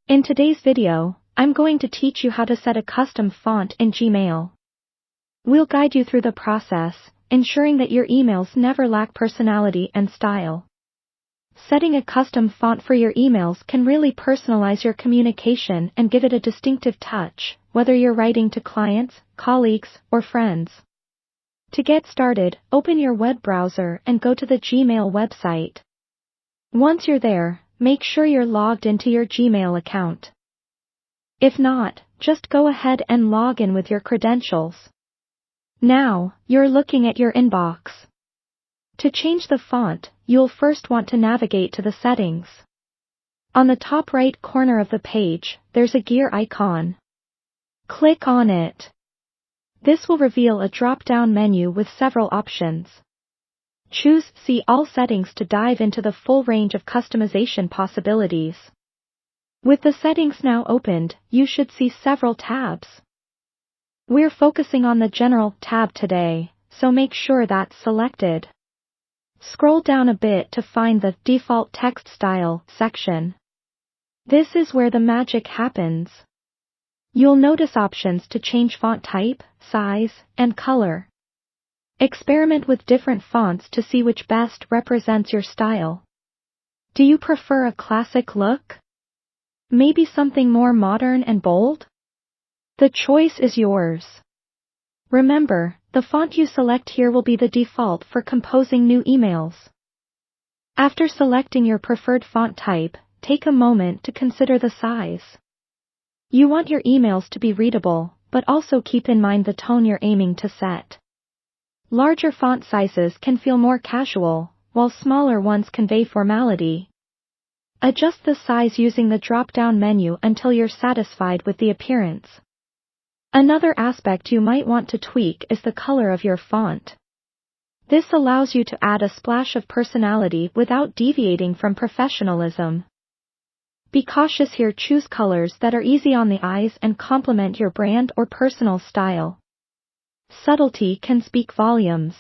In today's video, I'm going to teach you how to set a custom font in Gmail. We'll guide you through the process, ensuring that your emails never lack personality and style. Setting a custom font for your emails can really personalize your communication and give it a distinctive touch, whether you're writing to clients, colleagues, or friends. To get started, open your web browser and go to the Gmail website. Once you're there, make sure you're logged into your Gmail account. If not, just go ahead and log in with your credentials. Now, you're looking at your inbox. To change the font, you'll first want to navigate to the settings. On the top right corner of the page, there's a gear icon. Click on it. This will reveal a drop-down menu with several options. Choose See All Settings to dive into the full range of customization possibilities. With the settings now opened, you should see several tabs. We're focusing on the General tab today, so make sure that's selected. Scroll down a bit to find the Default Text Style section. This is where the magic happens. You'll notice options to change font type, size, and color. Experiment with different fonts to see which best represents your style. Do you prefer a classic look? Maybe something more modern and bold? The choice is yours. Remember, the font you select here will be the default for composing new emails. After selecting your preferred font type, take a moment to consider the size. You want your emails to be readable, but also keep in mind the tone you're aiming to set. Larger font sizes can feel more casual, while smaller ones convey formality. Adjust the size using the drop-down menu until you're satisfied with the appearance. Another aspect you might want to tweak is the color of your font. This allows you to add a splash of personality without deviating from professionalism. Be cautious here, choose colors that are easy on the eyes and complement your brand or personal style. Subtlety can speak volumes.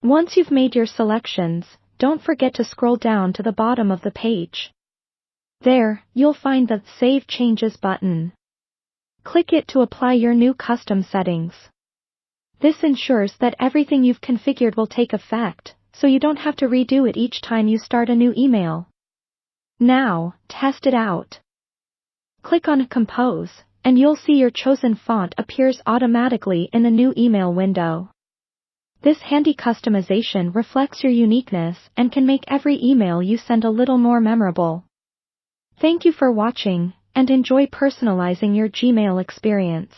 Once you've made your selections, don't forget to scroll down to the bottom of the page. There, you'll find the Save Changes button. Click it to apply your new custom settings. This ensures that everything you've configured will take effect, so you don't have to redo it each time you start a new email. Now, test it out. Click on Compose, and you'll see your chosen font appears automatically in the new email window. This handy customization reflects your uniqueness and can make every email you send a little more memorable. Thank you for watching, and enjoy personalizing your Gmail experience.